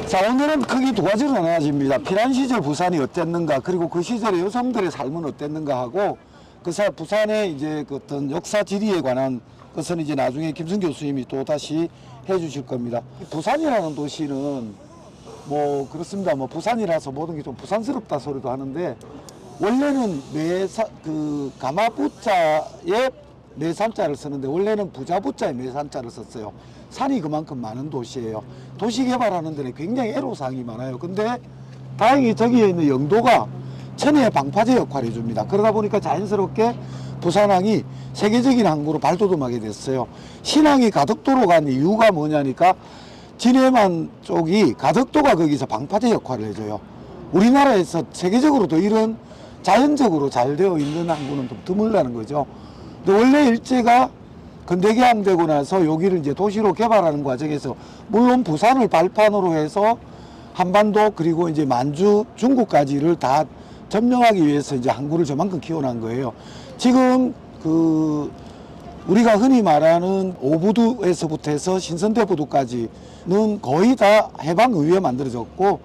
자, 오늘은 크게 두 가지로 나눠집니다. 피난 시절 부산이 어땠는가, 그리고 그 시절의 여성들의 삶은 어땠는가 하고, 부산의 이제 그 어떤 역사 지리에 관한 것은 이제 나중에 김승 교수님이 또 다시 해주실 겁니다. 부산이라는 도시는 뭐 그렇습니다. 뭐 부산이라서 모든 게 좀 부산스럽다 소리도 하는데, 원래는 가마부자에 매산자를 쓰는데 원래는 부자부자에 매산자를 썼어요. 산이 그만큼 많은 도시예요. 도시 개발하는 데는 굉장히 애로사항이 많아요. 근데 다행히 저기에 있는 영도가 천혜의 방파제 역할을 해줍니다. 그러다 보니까 자연스럽게 부산항이 세계적인 항구로 발돋움하게 됐어요. 신항이 가덕도로 간 이유가 뭐냐니까, 진해만 쪽이 가덕도가 거기서 방파제 역할을 해줘요. 우리나라에서 세계적으로도 이런 자연적으로 잘 되어 있는 항구는 좀 드물다는 거죠. 근데 원래 일제가 근대개항되고 나서 여기를 이제 도시로 개발하는 과정에서, 물론 부산을 발판으로 해서 한반도 그리고 이제 만주, 중국까지를 다 점령하기 위해서 이제 항구를 저만큼 키워난 거예요. 지금 우리가 흔히 말하는 오부두에서부터 해서 신선대부두까지는 거의 다 해방 이후에 만들어졌고,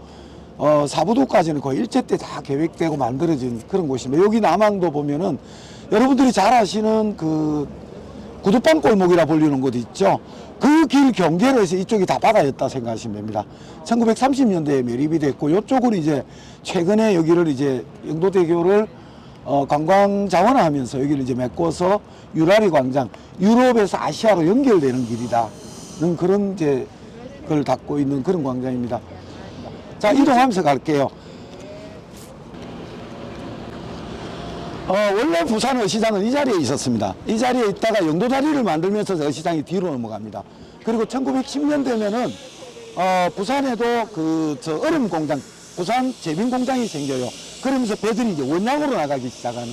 사부두까지는 거의 일제 때 다 계획되고 만들어진 그런 곳입니다. 여기 남항도 보면은 여러분들이 잘 아시는 구두방 골목이라 불리는 곳 있죠. 그 길 경계로 해서 이쪽이 다 바다였다 생각하시면 됩니다. 1930년대에 매립이 됐고, 이쪽은 이제 최근에 여기를 이제 영도대교를 관광 자원화하면서 여기를 이제 메꿔서 유라리 광장, 유럽에서 아시아로 연결되는 길이다는 그런 이제 걸 닫고 있는 그런 광장입니다. 자, 이동하면서 갈게요. 원래 부산 어시장은 이 자리에 있었습니다. 이 자리에 있다가 영도다리를 만들면서 어시장이 뒤로 넘어갑니다. 그리고 1910년 되면은 부산에도 얼음 공장, 부산 제빙 공장이 생겨요. 그러면서 배들이 이제 원양으로 나가기 시작하는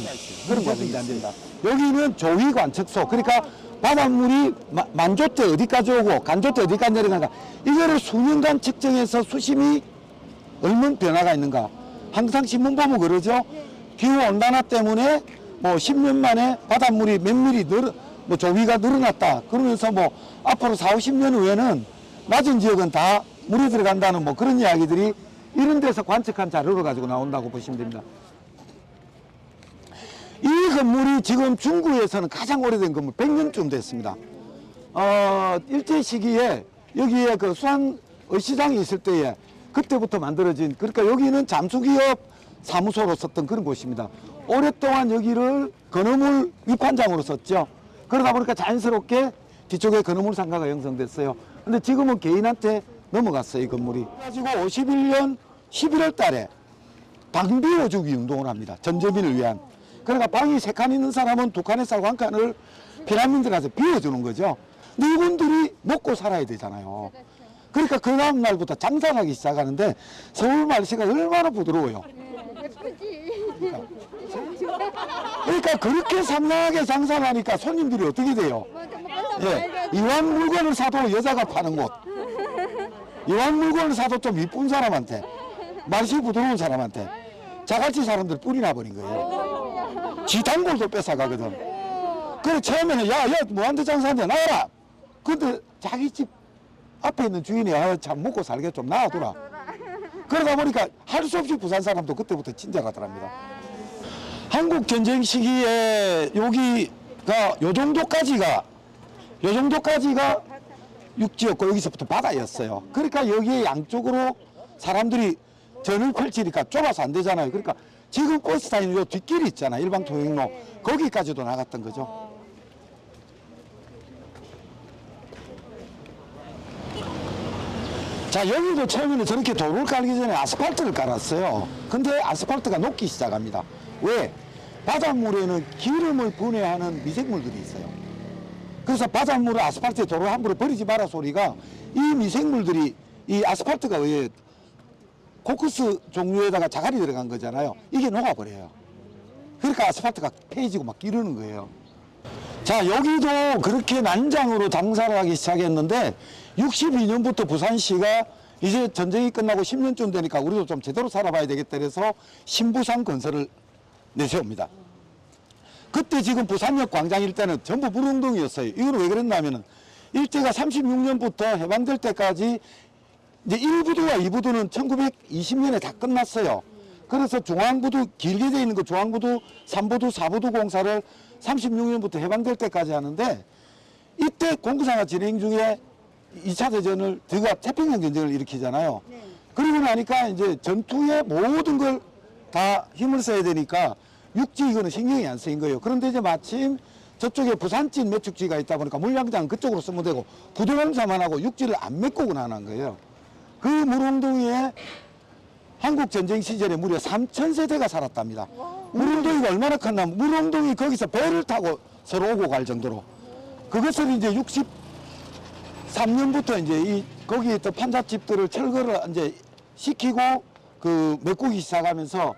그런 과정이 안 된다. 여기는 조위 관측소, 그러니까 바닷물이 만조 때 어디까지 오고 간조 때 어디까지 내려가는가, 이거를 수년간 측정해서 수심이 얼마나 변화가 있는가. 항상 신문 보면 그러죠. 기후온난화 때문에 뭐 10년 만에 바닷물이 몇 미리 조위가 늘어났다. 그러면서 뭐 앞으로 4, 50년 후에는 낮은 지역은 다 물이 들어간다는 뭐 그런 이야기들이 이런 데서 관측한 자료를 가지고 나온다고 보시면 됩니다. 이 건물이 지금 중구에서는 가장 오래된 건물, 100년쯤 됐습니다. 일제 시기에 여기에 수안 어시장이 있을 때에 그때부터 만들어진, 그러니까 여기는 잠수기업 사무소로 썼던 그런 곳입니다. 오랫동안 여기를 건어물 위판장으로 썼죠. 그러다 보니까 자연스럽게 뒤쪽에 건어물 상가가 형성됐어요. 근데 지금은 개인한테 넘어갔어요, 이 건물이. 그래가지고 51년 11월 달에 방 비워주기 운동을 합니다. 전재민을 위한. 그러니까 방이 3칸 있는 사람은 2칸에 싸고 1칸을 피난민들 가서 비워주는 거죠. 근데 이분들이 먹고 살아야 되잖아요. 그러니까 그 다음 날부터 장사를 하기 시작하는데, 서울 날씨가 얼마나 부드러워요. 그러니까 그렇게 상냥하게 장사를 하니까 손님들이 어떻게 돼요? 예, 이왕 물건을 사도 여자가 파는 곳, 이왕 물건을 사도 좀 이쁜 사람한테, 맛이 부드러운 사람한테, 자갈치 사람들 뿌리 나버린 거예요. 지 단골도 뺏어가거든. 그래 처음에는 야 뭐한테 장사한테 나와라. 근데 자기 집 앞에 있는 주인이 참 먹고 살게 좀 놔두라. 그러다 보니까 할 수 없이 부산 사람도 그때부터 친절하더랍니다. 한국 전쟁 시기에 여기가 요 정도까지가 육지였고, 여기서부터 바다였어요. 그러니까 여기에 양쪽으로 사람들이 전을 펼치니까 좁아서 안 되잖아요. 그러니까 지금 버스 다니는 요 뒷길이 있잖아요. 일반 통행로. 거기까지도 나갔던 거죠. 자, 여기도 처음에는 저렇게 도로를 깔기 전에 아스팔트를 깔았어요. 근데 아스팔트가 녹기 시작합니다. 왜? 바닷물에는 기름을 분해하는 미생물들이 있어요. 그래서 바닷물을 아스팔트에 도로 함부로 버리지 마라 소리가, 이 미생물들이 이 아스팔트가 왜 코크스 종류에다가 자갈이 들어간 거잖아요. 이게 녹아버려요. 그러니까 아스팔트가 폐해지고 막 기르는 거예요. 자, 여기도 그렇게 난장으로 장사를 하기 시작했는데, 62년부터 부산시가 이제 전쟁이 끝나고 10년쯤 되니까 우리도 좀 제대로 살아봐야 되겠다 그래서 신부산 건설을 내세웁니다. 그때 지금 부산역 광장 일대는 전부 물웅덩이였어요. 이건 왜 그랬냐면은 일제가 36년부터 해방될 때까지 이제 1부두와 2부두는 1920년에 다 끝났어요. 그래서 중앙부두 길게 돼 있는 거 중앙부두, 3부두, 4부두 공사를 36년부터 해방될 때까지 하는데 이때 공사가 진행 중에 2차 대전을 드가 태평양 전쟁을 일으키잖아요. 네. 그리고 나니까 이제 전투에 모든 걸 다 힘을 써야 되니까 육지 이거는 신경이 안 쓰인 거예요. 그런데 이제 마침 저쪽에 부산진 매축지가 있다 보니까 물량장 그쪽으로 쓰면 되고 부두공사만 하고 육지를 안 메꾸고 나는 거예요. 그 물홍동이에 한국전쟁 시절에 무려 3,000세대가 살았답니다. 물홍동이가 얼마나 컸나 물홍동이 거기서 배를 타고 서로 오고 갈 정도로 그것을 이제 63년부터 이제 이 거기에 있던 판잣집들을 철거를 이제 시키고 그 메꾸기 시작하면서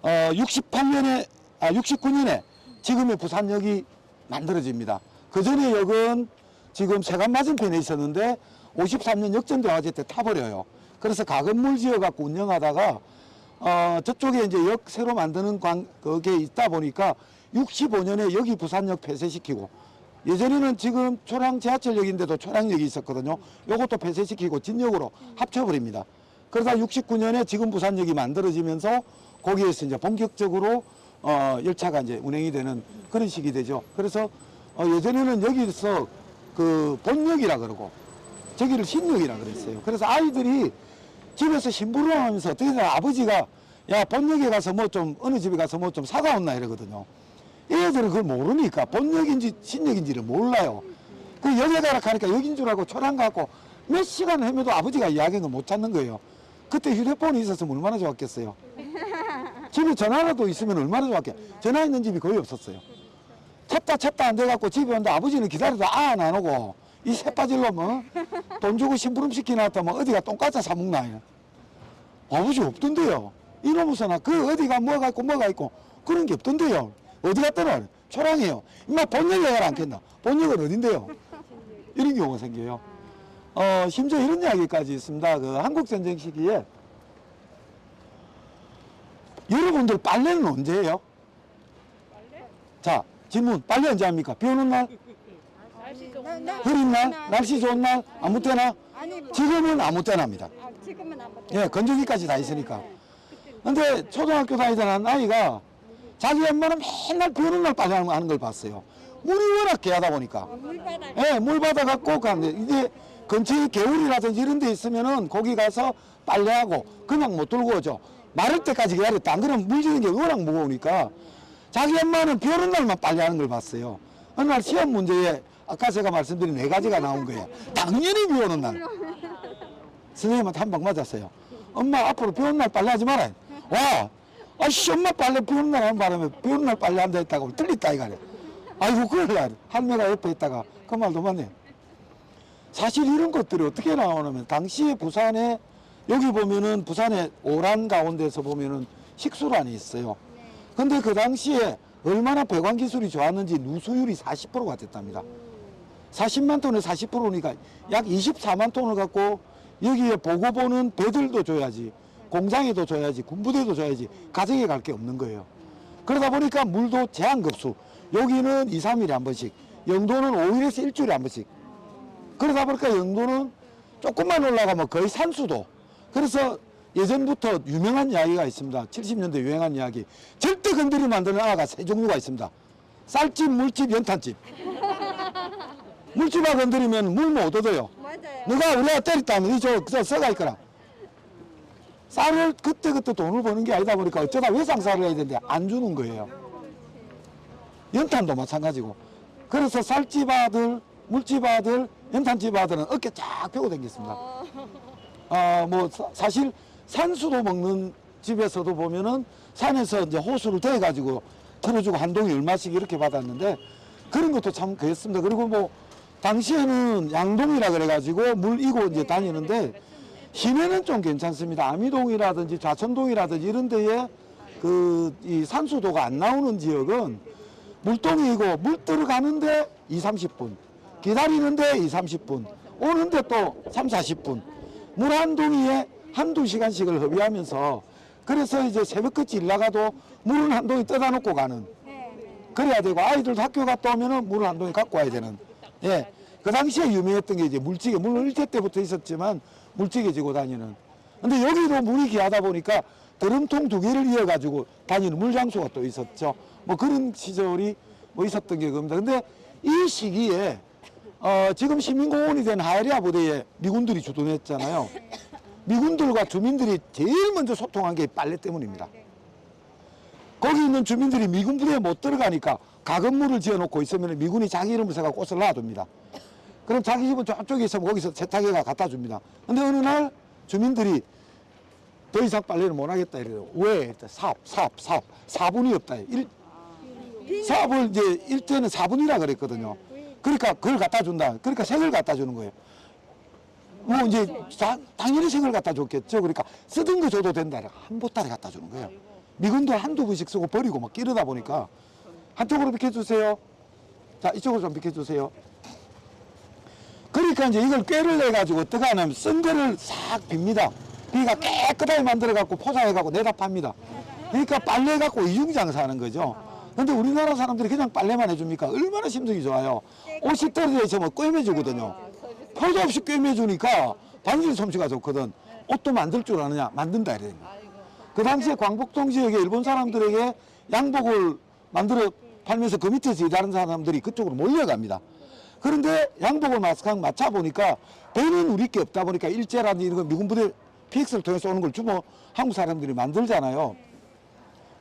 69년에 지금의 부산역이 만들어집니다. 그 전에 역은 지금 세관 맞은편에 있었는데 53년 역전대화제 때 타버려요. 그래서 가건물 지어갖고 운영하다가 저쪽에 이제 역 새로 만드는 그게 있다 보니까 65년에 여기 부산역 폐쇄시키고 예전에는 지금 초량 지하철역인데도 초량역이 있었거든요. 요것도 폐쇄시키고 진역으로 합쳐버립니다. 그러다 69년에 지금 부산역이 만들어지면서 거기에서 이제 본격적으로 열차가 이제 운행이 되는 그런 식이 되죠. 그래서 예전에는 여기서 그 본역이라 그러고 저기를 신역이라 그랬어요. 그래서 아이들이 집에서 심부름 하면서 어떻게 되나 아버지가 야 본역에 가서 뭐 좀 어느 집에 가서 뭐 좀 사다 온나 이러거든요. 얘들은 그걸 모르니까 본역인지 신역인지를 몰라요. 그 여기에다가 가니까 여긴 줄 알고 초랑 갖고 몇 시간 헤매도 아버지가 이야기한 걸 못 찾는 거예요. 그때 휴대폰이 있었으면 얼마나 좋았겠어요. 집에 전화라도 있으면 얼마나 좋았겠어요. 전화 있는 집이 거의 없었어요. 찾다 안 돼갖고 집에 온다 아버지는 기다려도 안 오고 이 새 빠질로 돈 주고 심부름 시키놨다 어디가 똥까짜 사먹나 아버지 없던데요. 이놈으로서나 그 어디가 뭐가 있고 그런 게 없던데요. 어디 갔더라 초랑이에요. 임마 본역에 가라 않겠나. 본역은 어딘데요. 이런 경우가 생겨요. 심지어 이런 이야기까지 있습니다. 그 한국전쟁 시기에 여러분들 빨래는 언제 해요? 자 질문 빨래 언제 합니까? 비 오는 날? 흐린 날? 날씨 좋은 날? 아무 때나? 지금은 아무 때나 합니다. 지금은 아무 때나. 예, 건조기까지 다 있으니까. 근데 초등학교 다니던 아이가 자기 엄마는 맨날 비 오는 날 빨래 하는 걸 봤어요. 물이 워낙 귀하다 보니까. 예, 물 받아갖고 가는데 이제 근처에 개울이라든지 이런 데 있으면은 거기 가서 빨래하고 그냥 못 들고 오죠. 마를 때까지 기다렸다. 안 그러면 물 지는 게 워낙 무거우니까 자기 엄마는 비 오는 날만 빨래하는 걸 봤어요. 어느 날 시험 문제에 아까 제가 말씀드린 4가지가 나온 거예요. 당연히 비 오는 날. 선생님한테 한 방 맞았어요. 엄마 앞으로 비 오는 날 빨래하지 마라. 와, 아씨 엄마 빨래 비 오는 날 하는 바람에 비 오는 날 빨래한다 했다고 틀렸다 이거래. 아이고 그래 할매가 옆에 있다가 그 말도 맞네. 사실 이런 것들이 어떻게 나오냐면 당시에 부산에 여기 보면은 부산의 오란 가운데서 보면은 식수란이 있어요. 근데 그 당시에 얼마나 배관 기술이 좋았는지 누수율이 40%가 됐답니다. 40만 톤에 40%니까 약 24만 톤을 갖고 여기에 보고 보는 배들도 줘야지 공장에도 줘야지 군부대도 줘야지 가정에 갈 게 없는 거예요. 그러다 보니까 물도 제한급수 여기는 2, 3일에 한 번씩 영도는 5일에서 일주일에 한 번씩 그러다 보니까 영도는 조금만 올라가면 거의 산수도. 그래서 예전부터 유명한 이야기가 있습니다. 70년대 유행한 이야기. 절대 건드리면 안 되는 아가 3종류가 있습니다. 쌀집, 물집, 연탄집. 물집아 건드리면 물 못 얻어요. 맞아요. 누가 우리가 때렸다면 저 써가 있거나. 쌀을 그때그때 돈을 버는 게 아니다 보니까 어쩌다 외상쌀을 해야 되는데 안 주는 거예요. 연탄도 마찬가지고. 그래서 쌀집 아들, 물집 아들, 연탄집 아들은 어깨 쫙 펴고 다녔습니다. 뭐 사실 산수도 먹는 집에서도 보면은 산에서 이제 호수를 대가지고 틀어주고 한 동이 얼마씩 이렇게 받았는데 그런 것도 참 그랬습니다. 그리고 뭐 당시에는 양동이라 그래가지고 물 이고 이제 다니는데 시내는 좀 괜찮습니다. 아미동이라든지 좌천동이라든지 이런 데에 그 이 산수도가 안 나오는 지역은 물동이고 물 들어가는데 2, 30분 기다리는데 2, 30분 오는데 또 3, 40분 물 한 동이에 한두 시간씩을 허비하면서 그래서 이제 새벽같이 일 나가도 물은 한 동이 떠다 놓고 가는 그래야 되고 아이들도 학교 갔다 오면은 물을 한 동이 갖고 와야 되는 예 그 당시에 유명했던 게 이제 물찌개, 물론 일제 때부터 있었지만 물찌개 지고 다니는. 근데 여기도 물이 귀하다 보니까 드럼통 2개를 이어가지고 다니는 물장수가 또 있었죠. 뭐 그런 시절이 뭐 있었던 게 겁니다. 근데 이 시기에 지금 시민공원이 된 하야리아 부대에 미군들이 주둔했잖아요. 미군들과 주민들이 제일 먼저 소통한 게 빨래 때문입니다. 거기 있는 주민들이 미군 부대에 못 들어가니까 가건물을 지어놓고 있으면 미군이 자기 이름을 써서 꽃을 놔둡니다. 그럼 자기 집은 저쪽에 있으면 거기서 세탁기가 갖다 줍니다. 근데 어느 날 주민들이 더 이상 빨래를 못 하겠다 이래요. 왜? 사분이 없다. 사업을 이제 일제는 4분이라 그랬거든요. 그러니까 그걸 갖다 준다. 그러니까 색을 갖다 주는 거예요. 뭐 이제 당연히 색을 갖다 줬겠죠. 그러니까 쓰던 거 줘도 된다. 한 보따리 갖다 주는 거예요. 미군도 한두 번씩 쓰고 버리고 막 이러다 보니까 한쪽으로 비켜주세요. 자, 이쪽으로 좀 비켜주세요. 그러니까 이제 이걸 꾀를 내가지고 어떻게 하냐면 쓴 거를 싹 빕니다. 그러니까 깨끗하게 만들어갖고 포장해갖고 내다 팝니다. 그러니까 빨래 갖고 이중장사하는 거죠. 근데 우리나라 사람들이 그냥 빨래만 해줍니까? 얼마나 심성이 좋아요. 옷이 떨어져 있으면 꿰매주거든요. 표도 없이 꿰매주니까 반실 솜씨가 좋거든. 옷도 만들 줄 아느냐? 만든다 이래요. 그 당시에 광복동 지역에 일본 사람들에게 양복을 만들어 팔면서 그 밑에서 일하는 사람들이 그쪽으로 몰려갑니다. 그런데 양복을 막상 맞춰보니까 배는 우리 게 없다 보니까 일제라든지 이런 거 미군 부대 PX를 통해서 오는 걸 주로 한국 사람들이 만들잖아요.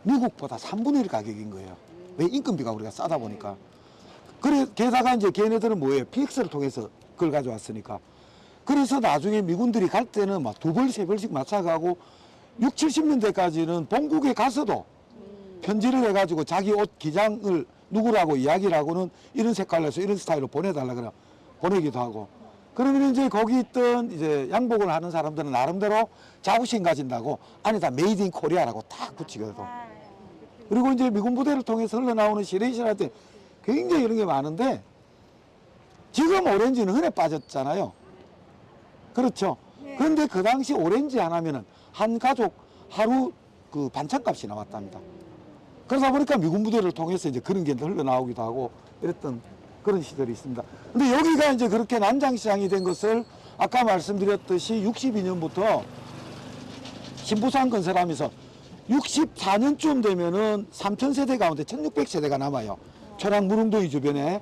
미국보다 3분의 1 가격인 거예요. 왜? 인건비가 우리가 싸다 보니까. 그래, 게다가 이제 걔네들은 뭐예요? PX를 통해서 그걸 가져왔으니까. 그래서 나중에 미군들이 갈 때는 막 2벌, 3벌씩 맞춰가고 6, 70년대까지는 본국에 가서도 편지를 해가지고 자기 옷 기장을 누구라고 이야기를 하고는 이런 색깔로 해서 이런 스타일로 보내달라 그래 보내기도 하고. 그러면 이제 거기 있던 이제 양복을 하는 사람들은 나름대로 자부심 가진다고 안에다 메이드 인 코리아라고 딱 붙이거든. 그리고 이제 미군 부대를 통해서 흘러나오는 시레이시할 때 굉장히 이런 게 많은데 지금 오렌지는 흔해 빠졌잖아요. 그렇죠. 그런데 그 당시 오렌지 하나면은 한 가족 하루 그 반찬값이 나왔답니다. 그러다 보니까 미군 부대를 통해서 이제 그런 게 흘러나오기도 하고 이랬던 그런 시절이 있습니다. 근데 여기가 이제 그렇게 난장시장이 된 것을 아까 말씀드렸듯이 62년부터 신부산 건설하면서 64년쯤 되면은 3000세대 가운데 1600세대가 남아요. 초랑 무릉동이 주변에.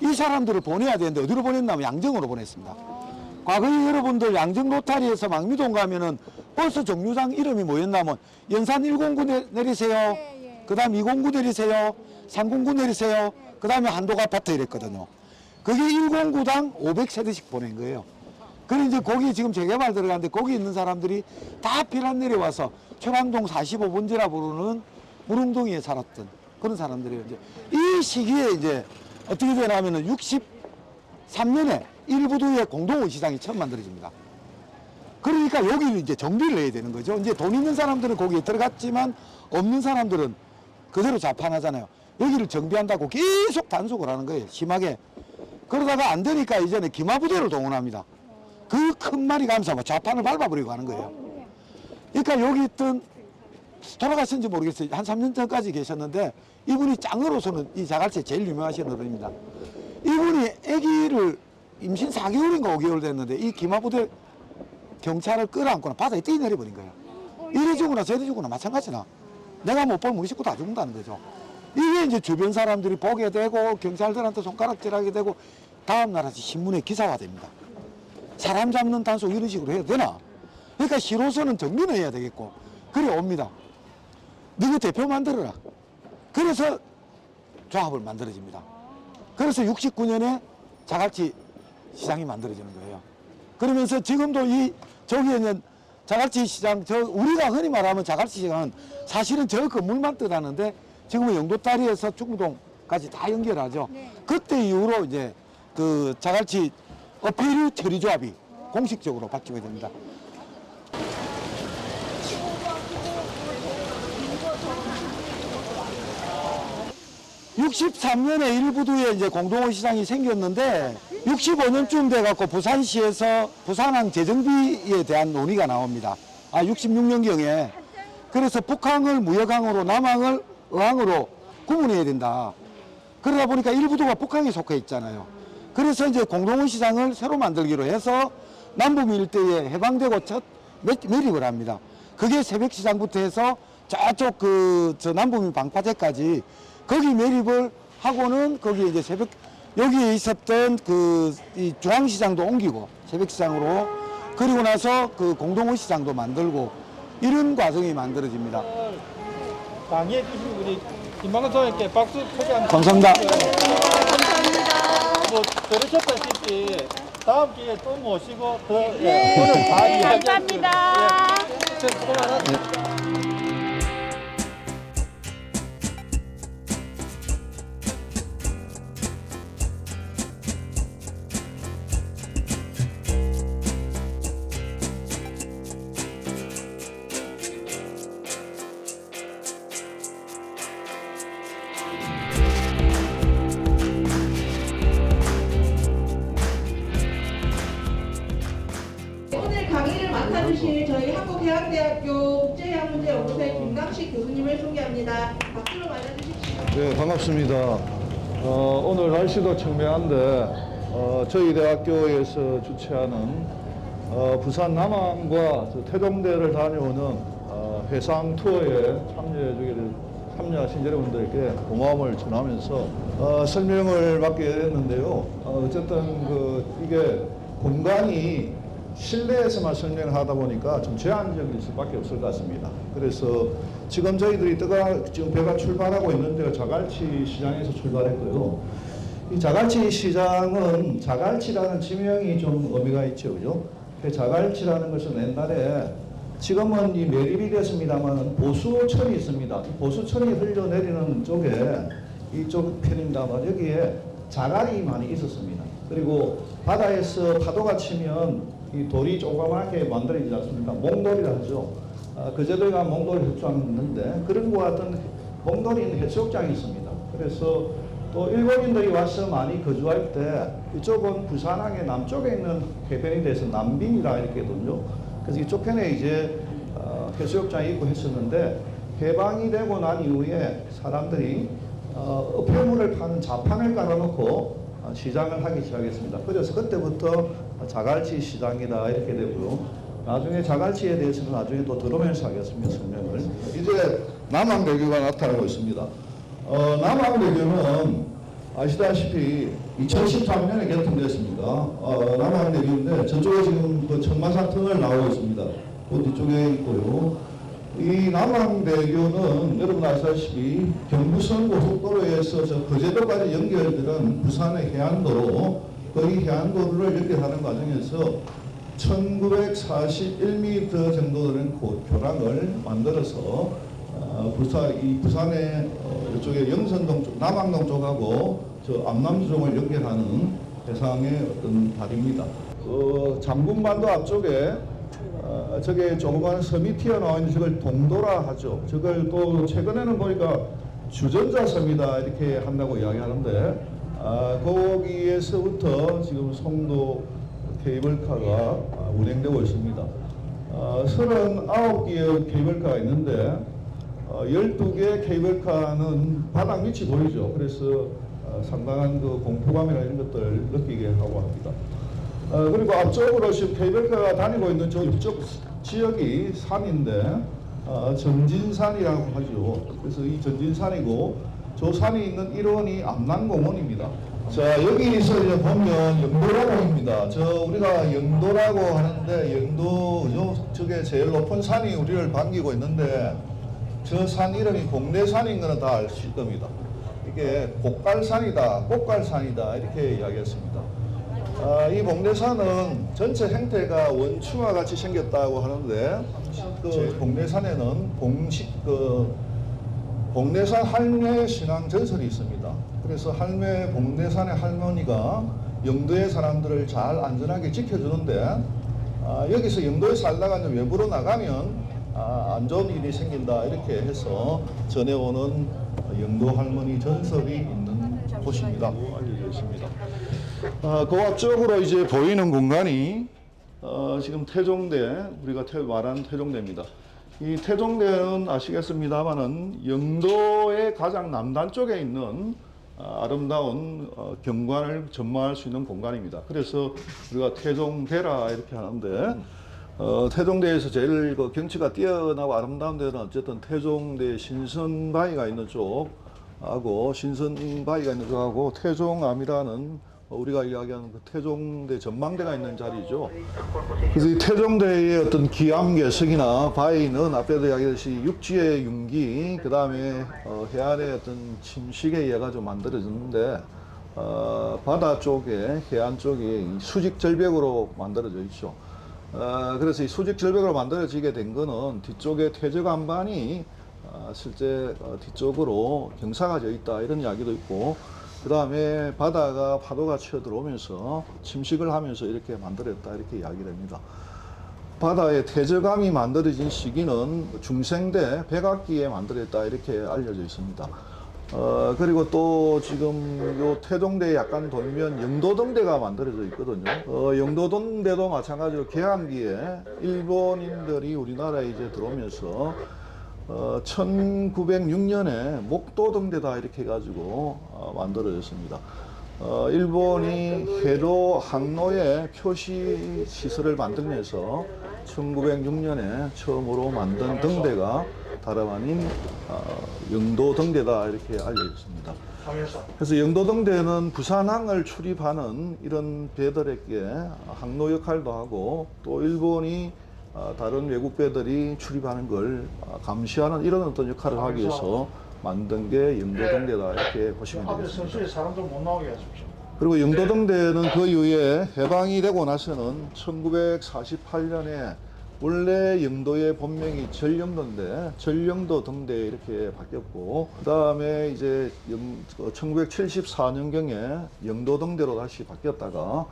이 사람들을 보내야 되는데 어디로 보냈냐면 양정으로 보냈습니다. 과거에 여러분들 양정 로타리에서 망미동 가면은 버스 정류장 이름이 뭐였냐면 연산 109 내리세요. 그 다음 209 내리세요. 309 내리세요. 그 다음에 한독 아파트 이랬거든요. 그게 109당 500세대씩 보낸 거예요. 그래 이제 거기 지금 재개발 들어가는데 거기 있는 사람들이 다 피란 내려와서 초랑동 45번지라 부르는 무릉동에 살았던 그런 사람들이에요. 이제 이 시기에 이제 어떻게 되냐면은 63년에 일부도의 공동원 시장이 처음 만들어집니다. 그러니까 여기를 이제 정비를 해야 되는 거죠. 이제 돈 있는 사람들은 거기에 들어갔지만 없는 사람들은 그대로 자판하잖아요. 여기를 정비한다고 계속 단속을 하는 거예요. 심하게. 그러다가 안 되니까 이제는 기마부대를 동원합니다. 그 큰 말이 가면서 자판을 밟아버리고 하는 거예요. 그러니까 여기 있던 돌아가셨는지 모르겠어요. 한 3년 전까지 계셨는데 이분이 짱으로서는 이 자갈치에 제일 유명하신 어른입니다. 이분이 아기를 임신 4개월인가 5개월 됐는데 이 기마부대 경찰을 끌어안거나 바다에 뛰내려버린 거예요. 이래 주거나 저래 주거나 마찬가지나. 내가 못 보면 우리 식구 다 죽는다는 거죠. 이게 이제 주변 사람들이 보게 되고 경찰들한테 손가락질하게 되고 다음날 아주 신문에 기사화됩니다. 사람 잡는 단속 이런 식으로 해야 되나? 그러니까 시로서는 정리는 해야 되겠고 그래 옵니다. 너희 대표 만들어라. 그래서 조합을 만들어집니다. 그래서 69년에 자갈치 시장이 만들어지는 거예요. 그러면서 지금도 저기에 있는 자갈치 시장, 우리가 흔히 말하면 자갈치 시장은 사실은 저 건물만 뜻하는데 지금은 영도다리에서 중구동까지 다 연결하죠. 네. 그때 이후로 이제 그 자갈치 어패류 처리조합이 공식적으로 바뀌게 됩니다. (63년에) 일부도에 이제 공동원 시장이 생겼는데 65년쯤 돼갖고 부산시에서 부산항 재정비에 대한 논의가 나옵니다. 66년경에. 그래서 북항을 무역항으로 남항을 어항으로 구분해야 된다. 그러다 보니까 일부도가 북항에 속해 있잖아요. 그래서 이제 공동원 시장을 새로 만들기로 해서 남북 일대에 해방되고 첫 매립을 합니다. 그게 새벽 시장부터 해서 저쪽 저 남북민 방파제까지 거기 매립을 하고는 거기 이제 새벽 여기에 있었던 이 중앙시장도 옮기고 새벽 시장으로 그리고 나서 그 공동원 시장도 만들고 이런 과정이 만들어집니다. 강의해 주신 우리 김만근 소장님께 박수 초대합니다. 감사합니다. 뭐 들으셨다시피 다음 기회에 또 모시고 더 네, 오늘 다 이야기할 감사합니다. 수 있도록 수고 많았습니다. 오늘 강의를 맡아주실 저희 한국해양대학교 국제해양문제연구소의 김강식 교수님을 소개합니다. 박수로 맞아주십시오. 네, 반갑습니다. 오늘 날씨도 청명한데 저희 대학교에서 주최하는 부산 남항과 태종대를 다녀오는 해상 투어에 참여하신 여러분들께 고마움을 전하면서 설명을 받게 됐는데요. 어쨌든 이게 공간이 실내에서만 설명을 하다 보니까 좀 제한적일 수밖에 없을 것 같습니다. 그래서 지금 저희들이 지금 배가 출발하고 있는 데가 자갈치 시장에서 출발했고요. 이 자갈치 시장은 자갈치라는 지명이 좀 의미가 있죠, 그죠? 자갈치라는 것은 옛날에 지금은 이 매립이 됐습니다만 보수철이 있습니다. 보수철이 흘러내리는 쪽에 이쪽 편입니다만 여기에 자갈이 많이 있었습니다. 그리고 바다에서 파도가 치면 이 돌이 조그맣게 만들어지지 않습니까? 몽돌이라 하죠. 그제도가 몽돌을 흡수하는데 그런 것 같은 몽돌이 있는 해수욕장이 있습니다. 그래서 또 일본인들이 와서 많이 거주할 때 이쪽은 부산항의 남쪽에 있는 해변이 돼서 남빈이라 이렇게 하거든요. 그래서 이쪽 편에 이제 해수욕장이 있고 했었는데 해방이 되고 난 이후에 사람들이 어폐물을 파는 자판을 깔아놓고 시장을 하기 시작했습니다. 그래서 그때부터 자갈치 시장이다 이렇게 되고요. 나중에 자갈치에 대해서는 나중에 또 들어오면서 하겠습니다. 설명을. 이제 남항대교가 나타나고 있습니다. 남항대교는 아시다시피 2013년에 개통됐습니다. 남항대교인데 저쪽에 지금 그 청마산 터널 나오고 있습니다. 그 뒤쪽에 있고요. 이 남항대교는 여러분 아시다시피 경부선 고속도로에서 저 거제도까지 연결되는 부산의 해안도로 거의 해안도로를 연결하는 과정에서 1941m 정도 되는 교량을 만들어서 부산의 이쪽에 영선동 쪽, 남항동 쪽하고 저 암남주종을 연결하는 해상의 어떤 다리입니다. 장군반도 앞쪽에 저게 조그마한 섬이 튀어나와 있는 저걸 동도라 하죠. 저걸 또 최근에는 보니까 주전자 섬이다 이렇게 한다고 이야기하는데 거기에서부터 지금 송도 케이블카가 운행되고 있습니다. 39개의 케이블카가 있는데 12개 케이블카는 바닥 밑이 보이죠. 그래서 상당한 그 공포감이나 이런 것들을 느끼게 하고 합니다. 그리고 앞쪽으로 지금 케이블카가 다니고 있는 저 이쪽 지역이 산인데 전진산이라고 하죠. 그래서 이 전진산이고 저 산이 있는 일원이 암남공원입니다. 자, 여기서 이제 보면 영도라고입니다. 우리가 영도라고 하는데 영도 저게 제일 높은 산이 우리를 반기고 있는데 저 산 이름이 봉내산인 거는 다 아실 겁니다. 이게 곡갈산이다, 꽃갈산이다 이렇게 이야기했습니다. 이 봉내산은 전체 형태가 원추와 같이 생겼다고 하는데 그 봉내산에는 봉내산 할매 신앙 전설이 있습니다. 그래서 봉내산의 할머니가 영도의 사람들을 잘 안전하게 지켜주는데 여기서 영도에 살다가 이제 외부로 나가면 안 좋은 일이 생긴다 이렇게 해서 전해오는 영도 할머니 전설이 있는 곳입니다. 알려져 있습니다. 그 앞쪽으로 이제 보이는 공간이 지금 태종대, 우리가 말하는 태종대입니다. 이 태종대는 아시겠습니다만은 영도의 가장 남단 쪽에 있는 아름다운 경관을 전망할 수 있는 공간입니다. 그래서 우리가 태종대라 이렇게 하는데 태종대에서 제일 그 경치가 뛰어나고 아름다운 데는 어쨌든 태종대 신선바위가 있는 쪽하고 신선바위가 있는 쪽하고 태종암이라는 우리가 이야기하는 그 태종대 전망대가 있는 자리죠. 그래서 이 태종대의 어떤 기암괴석이나 바위는 앞에도 이야기했듯이 육지의 융기, 그 다음에 해안의 어떤 침식에 의해 가지고 만들어졌는데 바다 쪽에 해안 쪽이 수직 절벽으로 만들어져 있죠. 그래서 이 수직 절벽으로 만들어지게 된 거는 뒤쪽에 퇴적암반이 실제 뒤쪽으로 경사가 져 있다 이런 이야기도 있고, 그 다음에 바다가 파도가 치어 들어오면서 침식을 하면서 이렇게 만들었다 이렇게 이야기됩니다. 바다의 퇴적암이 만들어진 시기는 중생대 백악기에 만들었다 이렇게 알려져 있습니다. 그리고 또 지금 요 태종대에 약간 돌면 영도등대가 만들어져 있거든요. 영도등대도 마찬가지로 개항기에 일본인들이 우리나라에 이제 들어오면서 1906년에 목도등대다 이렇게 해가지고 만들어졌습니다. 일본이 해로 항로에 표시 시설을 만들면서 1906년에 처음으로 만든 등대가 다름 아닌 영도등대다 이렇게 알려졌습니다. 그래서 영도등대는 부산항을 출입하는 이런 배들에게 항로 역할도 하고, 또 일본이 다른 외국 배들이 출입하는 걸 감시하는 이런 어떤 역할을 하기 위해서 만든 게 영도등대다 이렇게 보시면 되겠습니다. 사람들 못 나오게 해주십시오. 그리고 영도등대는 그 이후에 해방이 되고 나서는 1948년에 원래 영도의 본명이 전령도인데 전령도 등대 이렇게 바뀌었고, 그 다음에 이제 1974년경에 영도등대로 다시 바뀌었다가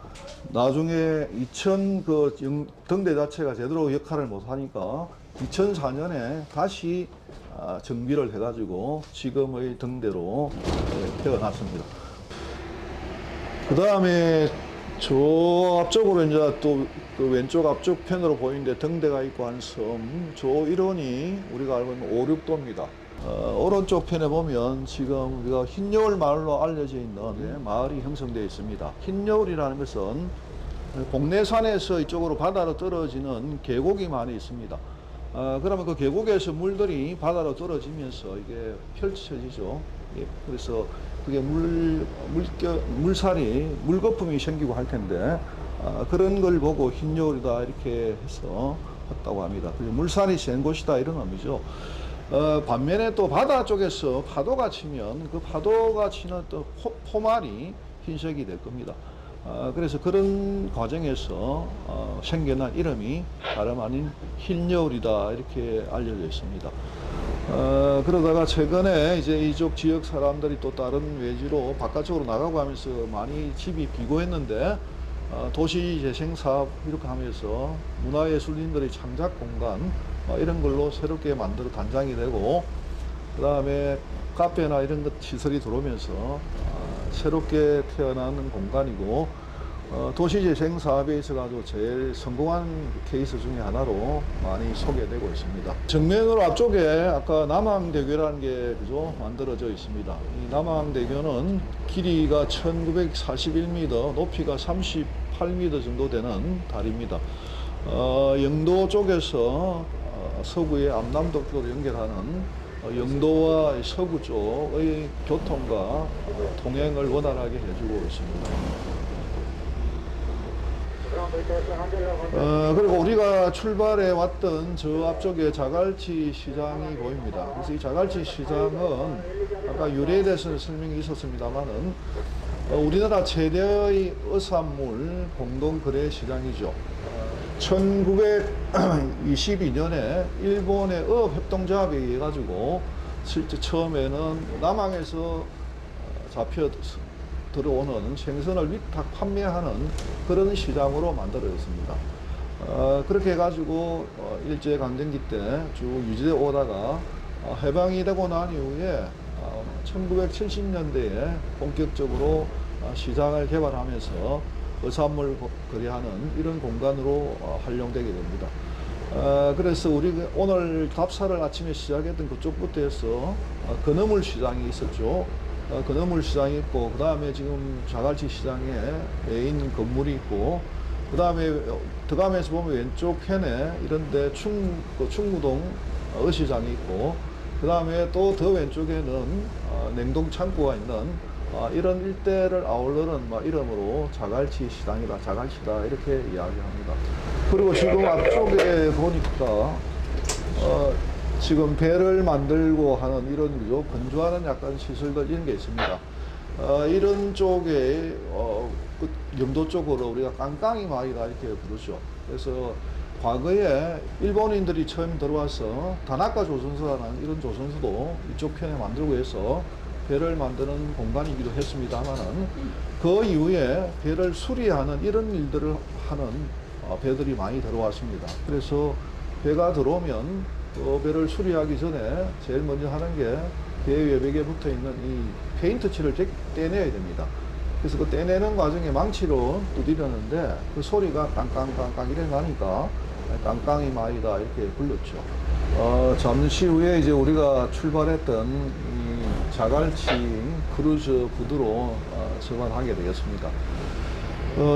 나중에 2000 등대 자체가 제대로 역할을 못하니까 2004년에 다시 정비를 해가지고 지금의 등대로 태어났습니다. 그 다음에 저 앞쪽으로 이제 또 그 왼쪽 앞쪽 편으로 보이는데 등대가 있고 한 섬, 저 일원이 우리가 알고 있는 오륙도입니다. 오른쪽 편에 보면 지금 우리가 흰여울 마을로 알려져 있는 마을이 형성되어 있습니다. 흰여울이라는 것은 복내산에서 이쪽으로 바다로 떨어지는 계곡이 많이 있습니다. 그러면 그 계곡에서 물들이 바다로 떨어지면서 이게 펼쳐지죠. 예, 그래서 그게 물살이, 물거품이 생기고 할 텐데, 그런 걸 보고 흰여울이다 이렇게 해서 했다고 합니다. 물살이 센 곳이다 이런 의미죠. 반면에 또 바다 쪽에서 파도가 치면 그 파도가 치는 또 포말이 흰색이 될 겁니다. 그래서 그런 과정에서 생겨난 이름이 다름 아닌 흰여울이다 이렇게 알려져 있습니다. 그러다가 최근에 이제 이쪽 지역 사람들이 또 다른 외지로 바깥쪽으로 나가고 하면서 많이 집이 비고했는데, 도시재생 사업 이렇게 하면서 문화예술인들의 창작 공간 이런 걸로 새롭게 만들어 단장이 되고, 그 다음에 카페나 이런 것 시설이 들어오면서 새롭게 태어나는 공간이고, 도시재생 사업에 있어가지고 제일 성공한 케이스 중에 하나로 많이 소개되고 있습니다. 정면으로 앞쪽에 아까 남항대교라는 게 그죠 만들어져 있습니다. 이 남항대교는 길이가 1941m, 높이가 38m 정도 되는 다리입니다. 영도 쪽에서 서구의 암남도 쪽으로 연결하는 영도와 서구 쪽의 교통과 통행을 원활하게 해주고 있습니다. 그리고 우리가 출발해 왔던 저 앞쪽에 자갈치 시장이 보입니다. 그래서 이 자갈치 시장은 아까 유래에 대해서 설명이 있었습니다만은 우리나라 최대의 어산물 공동거래 시장이죠. 1922년에 일본의 어업협동조합에 의해 가지고 실제 처음에는 남항에서 잡혀 들어오는 생선을 위탁 판매하는 그런 시장으로 만들어졌습니다. 그렇게 해가지고 일제강점기 때 쭉 유지돼 오다가 해방이 되고 난 이후에 1970년대에 본격적으로 시장을 개발하면서 어산물 거래하는 이런 공간으로 활용되게 됩니다. 그래서 우리 오늘 답사를 아침에 시작했던 그쪽부터 해서 건어물 시장이 있었죠. 건어물 시장이 있고, 그 다음에 지금 자갈치 시장에 메인 건물이 있고, 그 다음에 들어가면서 보면 왼쪽 편에 이런데 충무동 어시장이 있고, 그 다음에 또 더 왼쪽에는 냉동 창고가 있는 이런 일대를 아우르는 이름으로 자갈치 시장이다, 자갈치다 이렇게 이야기합니다. 그리고 지금 앞쪽에 보니까 지금 배를 만들고 하는 이런 거죠. 건조하는 약간 시설들 이런 게 있습니다. 이런 쪽에 그 염도 쪽으로 우리가 깡깡이 마을이다 이렇게 부르죠. 그래서 과거에 일본인들이 처음 들어와서 다나카 조선소라는 이런 조선소도 이쪽 편에 만들고 해서 배를 만드는 공간이기도 했습니다만은 그 이후에 배를 수리하는 이런 일들을 하는 배들이 많이 들어왔습니다. 그래서 배가 들어오면 그 배를 수리하기 전에 제일 먼저 하는 게 배 외벽에 붙어 있는 이 페인트 칠을 떼내야 됩니다. 그래서 그 떼내는 과정에 망치로 두드리는데 그 소리가 깡깡깡깡 이래 나니까 깡깡이 마이다 이렇게 불렀죠. 잠시 후에 이제 우리가 출발했던 이 자갈치 크루즈 부두로 전환하게 되겠습니다.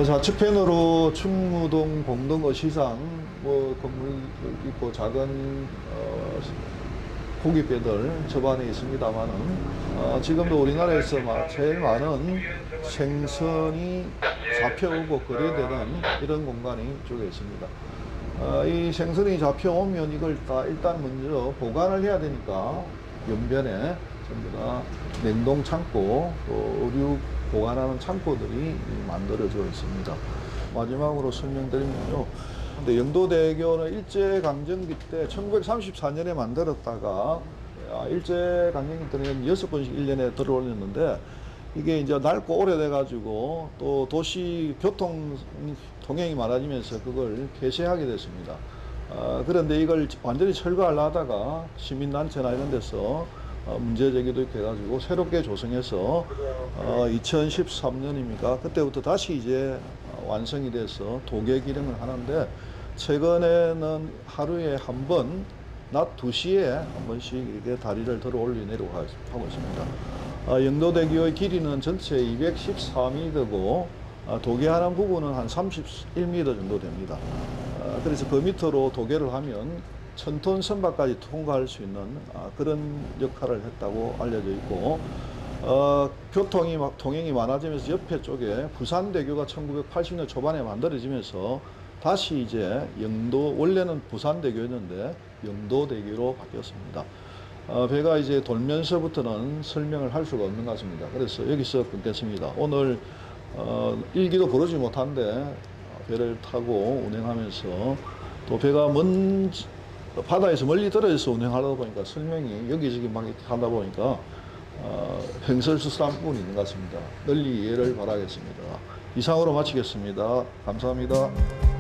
좌측편으로 충무동 봉동어 시장 건물 있고 작은 고깃배들 접안에 있습니다만은 지금도 우리나라에서 제일 많은 생선이 잡혀오고 거래되는 이런 공간이 이쪽에 있습니다. 이 생선이 잡혀오면 이걸 일단 먼저 보관을 해야 되니까 연변에 전부 다 냉동 창고, 또 의류 보관하는 창고들이 만들어져 있습니다. 마지막으로 설명드리면요. 근데 영도대교는 일제강점기 때 1934년에 만들었다가 일제강점기 때는 6번씩 1년에 들어올렸는데 이게 이제 낡고 오래돼가지고 또 도시 교통 통행이 많아지면서 그걸 폐쇄하게 됐습니다. 그런데 이걸 완전히 철거하려 하다가 시민단체나 이런 데서 문제 제기도 있고 해가지고 새롭게 조성해서 2013년입니까? 그때부터 다시 이제 완성이 돼서 도계 기능을 하는데 최근에는 하루에 한 번, 낮 2시에 한 번씩 이렇게 다리를 들어 올리내려고 하고 있습니다. 영도대교의 길이는 전체 214m고 도계하는 부분은 한 31m 정도 됩니다. 그래서 그 밑으로 도계를 하면 1000톤 선박까지 통과할 수 있는 그런 역할을 했다고 알려져 있고 통행이 많아지면서 옆에 쪽에 부산대교가 1980년 초반에 만들어지면서 다시 이제 원래는 부산대교였는데 영도대교로 바뀌었습니다. 배가 이제 돌면서부터는 설명을 할 수가 없는 것 같습니다. 그래서 여기서 끊겠습니다. 오늘 일기도 보르지 못한데 배를 타고 운행하면서 또 배가 바다에서 멀리 떨어져서 운행하다 보니까 설명이 여기저기 막 이렇게 하다 보니까 횡설수설한 부분이 있는 것 같습니다. 널리 이해를 바라겠습니다. 이상으로 마치겠습니다. 감사합니다.